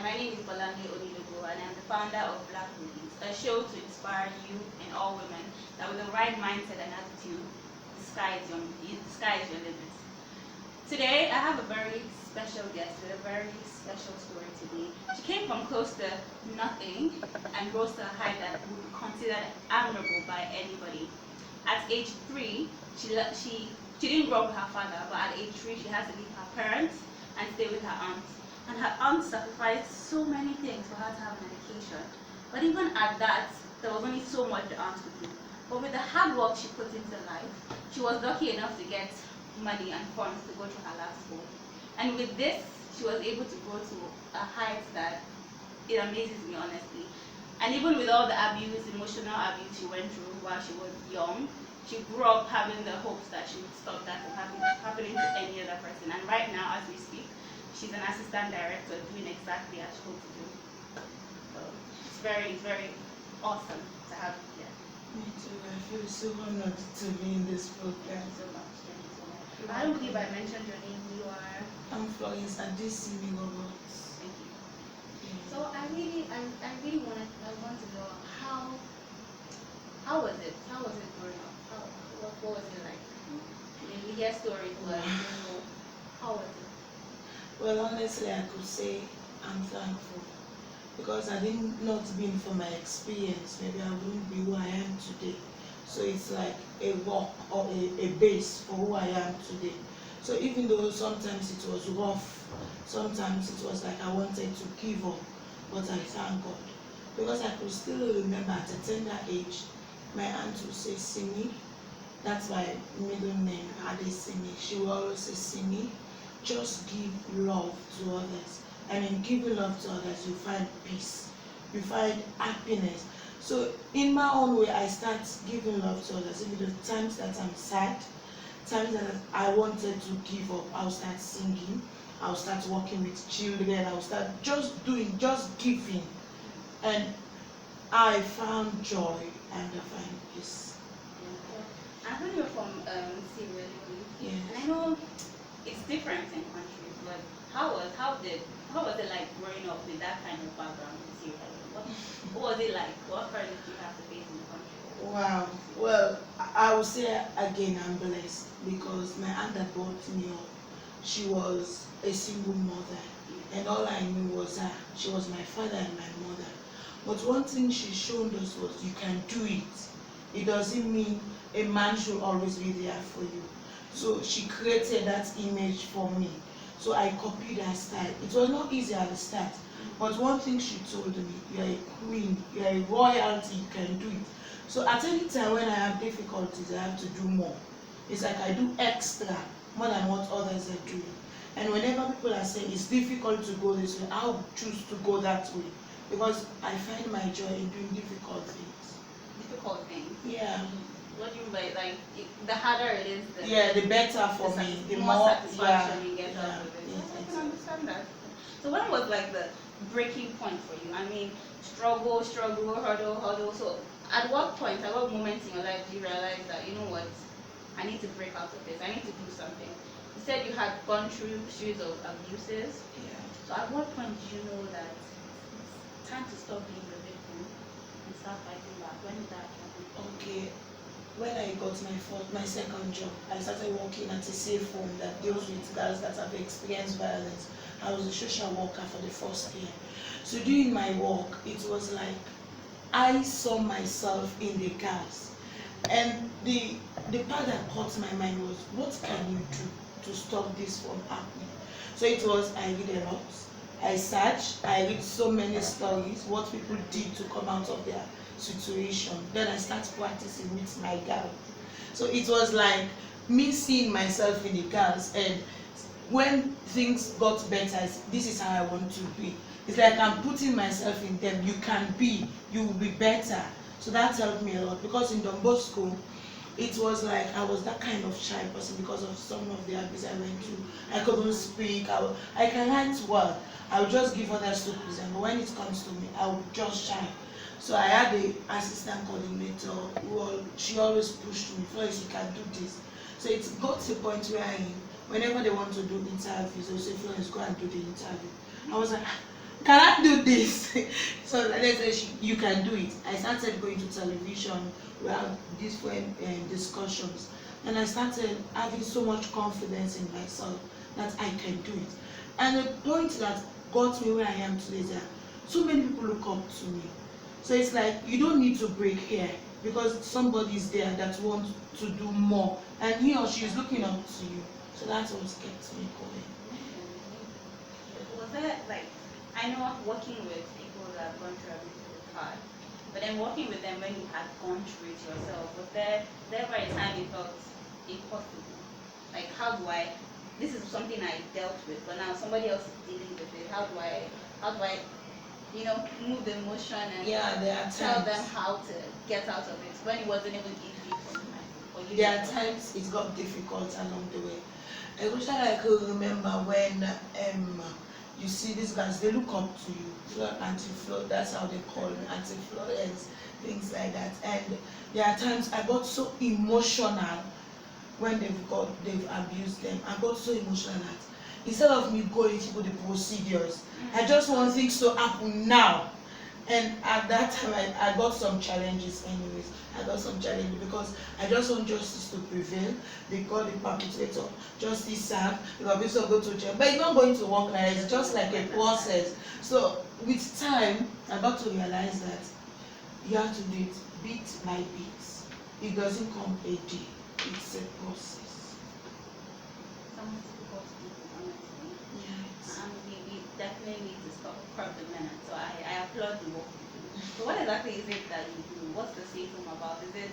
my name is Bolanle Onilogo, and I'm the founder of Black Rubies, a show to inspire you and all women that with the right mindset and attitude, the sky is your limit. Today, I have a very special guest with a very special story to me. She came from close to nothing and rose to a height that would be considered admirable by anybody. At age 3, she didn't grow up with her father, but at age 3, she had to leave her parents and stay with her aunt. And her aunt sacrificed so many things for her to have an education. But even at that, there was only so much the aunt could do. But with the hard work she put into life, she was lucky enough to get money and funds to go through her last school. And with this, she was able to go to a height that it amazes me, honestly. And even with all the abuse, emotional abuse she went through while she was young, she grew up having the hopes that she would stop that from happening to any other person. And right now, as we speak, she's an assistant director doing exactly as she hoped to do. So it's very awesome to have you here. Me too. I feel so honored to be in this program. Thank you so much. Thank you so much. I don't believe I mentioned your name. You are. I'm Florence Roberts. Thank you. So I want to know how was it? How was it growing up? What was it like? I mean, we hear stories, but we don't know. How was it? Well, honestly, I could say I'm thankful because had it not been for my experience, maybe I wouldn't be who I am today. So it's like a walk or a base for who I am today. So even though sometimes it was rough, sometimes it was like I wanted to give up, but I thank God. Because I could still remember at a tender age, my aunt would say, Simi, that's my middle name, Adesimi. She would always say, Simi, just give love to others. I mean, giving love to others, you find peace, you find happiness. So in my own way, I start giving love to others. Even the times that I'm sad, times that I wanted to give up, I'll start singing, I'll start working with children, I'll start just giving. And I found joy and I find peace. I heard you're from Sierra Leone. Yes. And I know it's different in countries, but how was it like growing up with that kind of background in Sierra Leone? What was it like? What hurdles did you have to face in the country? Wow. Well, I will say again, I'm blessed because my aunt that brought me up, she was a single mother, and all I knew was her. She was my father and my mother. But one thing she showed us was you can do it. It doesn't mean a man should always be there for you. So she created that image for me. So I copied her style. It was not easy at the start. But one thing she told me, you're a queen, you're a royalty, you can do it. So at any time when I have difficulties, I have to do more. It's like I do extra, more than what others are doing. And whenever people are saying it's difficult to go this way, I'll choose to go that way. Because I find my joy in doing difficult things. Difficult things? Yeah. What do you mean by, like, the harder it is, the better for me. The more satisfaction you get yeah, out of it. yes, I can understand that. So when was like the breaking point for you? I mean, struggle, hurdle. So at what point, at what moment in your life do you realize that, you know what, I need to break out of this, I need to do something? You said you had gone through a series of abuses. Yeah. So at what point did you know that it's time to stop being the victim and start fighting back? When did that happen? Okay. When I got my second job, I started working at a safe home that deals with girls that have experienced violence. I was a social worker for the first year. So doing my work, it was like I saw myself in the girls. And the part that caught my mind was, what can you do to stop this from happening? So it was, I read a lot. I searched, I read so many stories, what people did to come out of their situation. Then I started practicing with my girl. So it was like me seeing myself in the girls, and when things got better, this is how I want to be. It's like I'm putting myself in them. You can be, you will be better. So that helped me a lot because in Don Bosco, it was like I was that kind of shy person because of some of the abuse I went through. I couldn't speak. I can write well. I would just give others to present, but when it comes to me, I would just shy. So I had the assistant coordinator she always pushed me, Florence, you can do this. So it got to a point where whenever they want to do interviews, they'll say, Florence, go and do the interview. I was like, can I do this? So like I said, you can do it. I started going to television. We have different discussions, and I started having so much confidence in myself that I can do it. And the point that got me where I am today is that so many people look up to me. So it's like you don't need to break here because somebody is there that wants to do more, and he or she is looking up to you. So that's what kept me going. Was there like, I know working with people that have gone through everything is hard, but then working with them when you had gone through it yourself, was there ever a time you felt impossible? Like, how do I? This is something I dealt with, but now somebody else is dealing with it. How do I, move the emotion and Yeah, there are tell them times. how to get out of it when it wasn't even easy for you? There are times it got difficult along the way. I wish I could remember when you see these guys, they look up to you. Auntie Flo, that's how they call me, Auntie Florence, things like that. And there are times I got so emotional when they've abused them. I got so emotional that instead of me going through the procedures, I just want things to happen now. And at that time, I got some challenges anyways. I got some challenges because I just want justice to prevail. They call the perpetrator justice served. The officer go to jail. But it's not going to work like that. It's just like a process. So with time, I got to realize that you have to do it bit by bit. It doesn't come a day. It's a process. Someone difficult to do, honestly. Yes. We definitely need to stop curb the menace. So I applaud the work you do. So what exactly is it that you do? What's the safe room about? Is it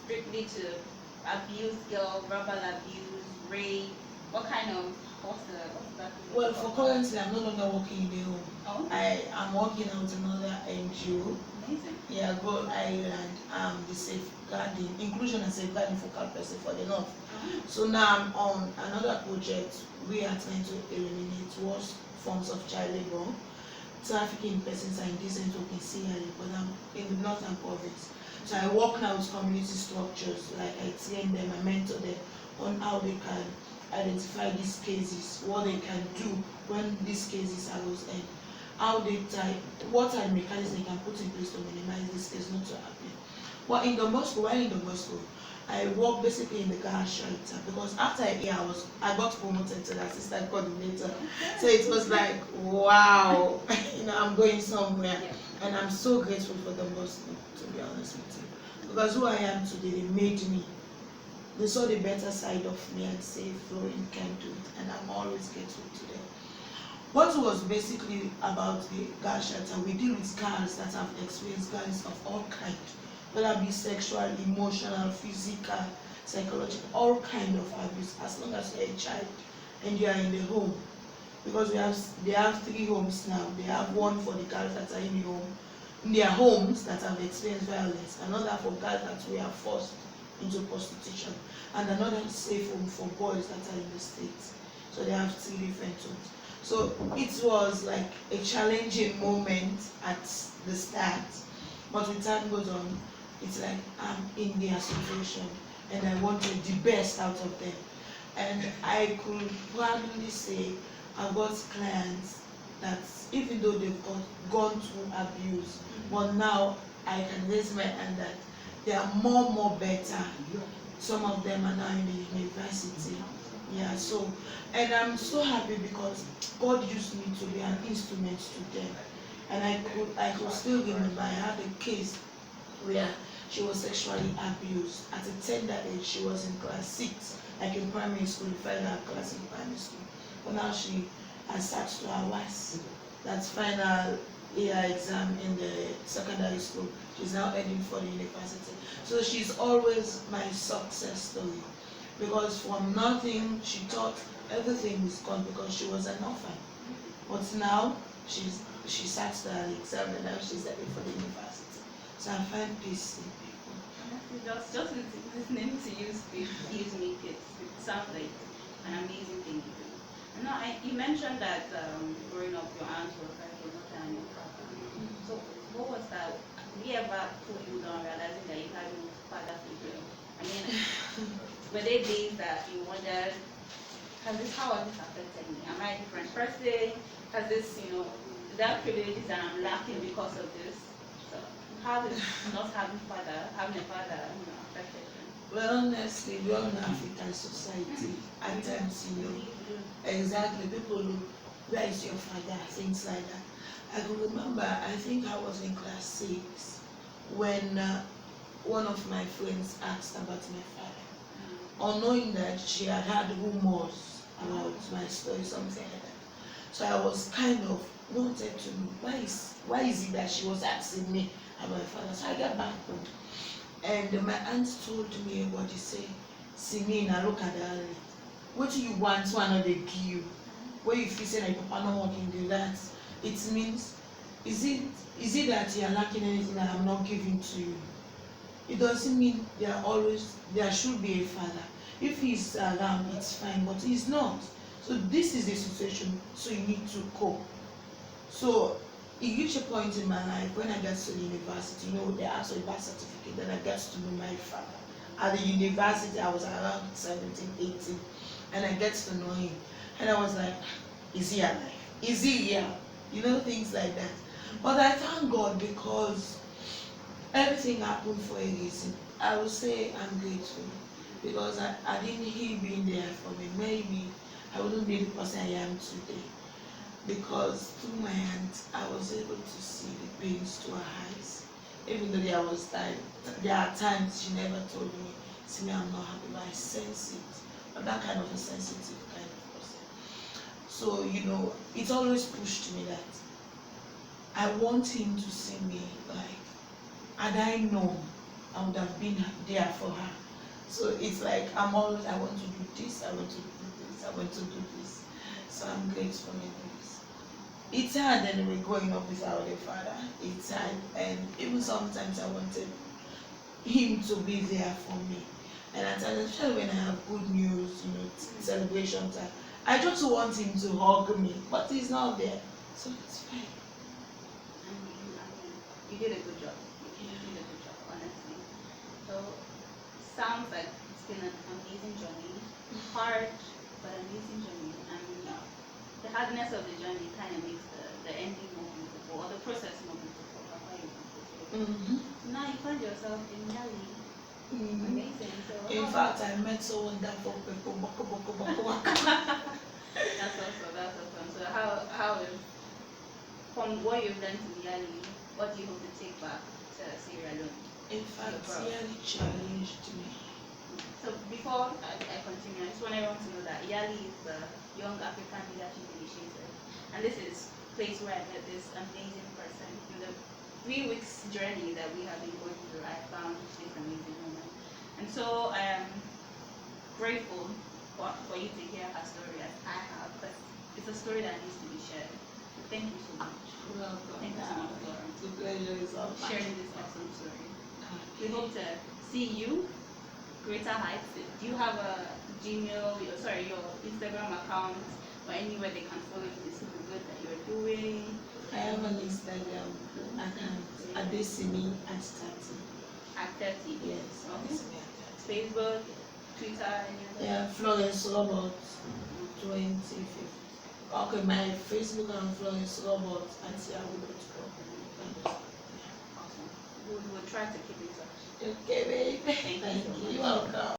strictly to abuse girl, verbal abuse, rape? What's that? Well, for currently, I'm no longer working in the home. Oh, I am working out another NGO. amazing. Yeah, Gold Island, the safeguarding, inclusion and safeguarding focal person for the North. Oh. So now I'm on another project. We are trying to eliminate worst forms of child labor, trafficking in persons and indecent work in Sierra Leone, in the northern province. So I work now with community structures, like I train them, I mentor them on how they can identify these cases, what they can do when these cases arose, and how they try, what are the mechanisms they can put in place to minimize this case not to happen. Well, in Don Bosco, while in Don Bosco, I work basically in the car shelter because after a year I got promoted to the assistant coordinator. So it was like, wow, I'm going somewhere. And I'm so grateful for Don Bosco, to be honest with you. Because who I am today, they made me. They saw the better side of me and say, Flo, you can do it. And I'm always grateful to them. What was basically about the girl shelter, we deal with girls that have experienced violence of all kinds, whether it be sexual, emotional, physical, psychological, all kind of abuse, as long as you're a child and you are in the home. Because they have 3 homes now. They have one for the girls that are in their homes that have experienced violence, another for girls that we are forced into prostitution, and another safe home for boys that are in the States. So they have 3 different homes. So it was like a challenging moment at the start, but with time goes on, it's like I'm in their situation and I wanted the best out of them. And I could proudly say I've got clients that even though they've gone through abuse, but now I can raise my hand that they are more better. Some of them are now in the university. Yeah, so, and I'm so happy because God used me to be an instrument to them. And I could still remember I had a case where she was sexually abused. At a tender age, she was in class 6, like in primary school, final class in primary school. But now she has sat to her WAS, that's final year exam in the secondary school. She's now heading for the university. So she's always my success story. Because from nothing, she thought everything was gone because she was an orphan. But now, she sat the exam and now she's heading for the university. So I find peace in people. Just listening to you speak gives me peace. It sounds like an amazing thing you do. No, you mentioned that growing up, your aunt was like your mother and your father. So what was that? Did he ever pull you down, realizing that you had no father figure? I mean, were there days that you wondered, how has this affected me? Am I a different person? Has this, without privileges, and I'm lacking because of this. So how is not having a father, affected you? Well, honestly, we all know African society. At times, exactly, people look, where is your father? Things like that. I can remember, I think I was in class 6 when one of my friends asked about my father, unknowing that she had had rumors about my story, something like that. So I was kind of wanted to know why is it that she was asking me about my father. So I got back home and my aunt told me what you say. See me in a look at that. What do you want one they give you? Where you feel say like papa not working do that? It means is it that you are lacking anything that I'm not giving to you? It doesn't mean there should be a father. If he's around, it's fine, but he's not. So this is the situation. So you need to cope. So it reached a point in my life when I got to the university. They asked for a birth certificate. Then I got to know my father. At the university, I was around 17, 18, and I get to know him. And I was like, is he alive? Is he here? Things like that. But I thank God because everything happened for a reason. I would say I'm grateful because I didn't he being there for me. Maybe I wouldn't be the person I am today because through my aunt I was able to see the pains to her eyes. Even though there are times she never told me, see me I'm not happy, but I sense it. But that kind of a sensitive kind of person. So it always pushed me that I want him to see me like, had I known, I would have been there for her. So it's like I want to do this, I want to do this, I want to do this. So I'm grateful in this. It's hard anyway growing up without a father. It's hard, and even sometimes I wanted him to be there for me. And at times, especially when I have good news, celebration time, I just want him to hug me, but he's not there. So it's fine. You did a good job. You did a good job, honestly. So sounds like it's been an amazing journey. Hard but amazing journey. And the hardness of the journey kind of makes the ending more beautiful, or the process more beautiful. Now you find yourself in Yali. Amazing. So in fact, I met so wonderful people. That's awesome. So how is, from what you've learned in Yali, what do you hope to take back to Sierra Leone? In fact, Yali challenged me. So before I continue, I just want everyone to know that Yali is the Young African Leadership Initiative, and this is a place where I met this amazing person. In the 3 weeks journey that we have been going through, I found this amazing woman, and so I am grateful for you to hear her story as I have, but it's a story that needs to be shared. So thank you so much. You're welcome. Thank you so much, Florence. The pleasure is all sharing this awesome story. We hope to see you greater heights. Do you have a Gmail, your Instagram account, or anywhere they can follow you to see the good that you're doing? I have an Instagram account, Adesimi at 30. At 30? Yes, Okay. Adesimi at 30. Facebook, Twitter, any other? Yeah, Florence Roberts 2050. Okay, my Facebook and Florence Roberts at yahoo.com. Awesome. We'll try to keep in touch. Okay, baby. Thank you. You're welcome.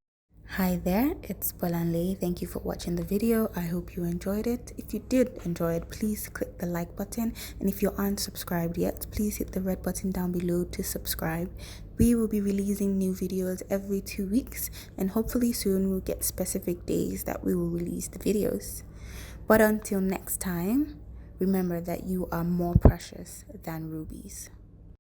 Hi there, it's Bolanle. Thank you for watching the video. I hope you enjoyed it. If you did enjoy it, please click the like button. And if you aren't subscribed yet, please hit the red button down below to subscribe. We will be releasing new videos every 2 weeks, and hopefully soon we'll get specific days that we will release the videos. But until next time, remember that you are more precious than rubies.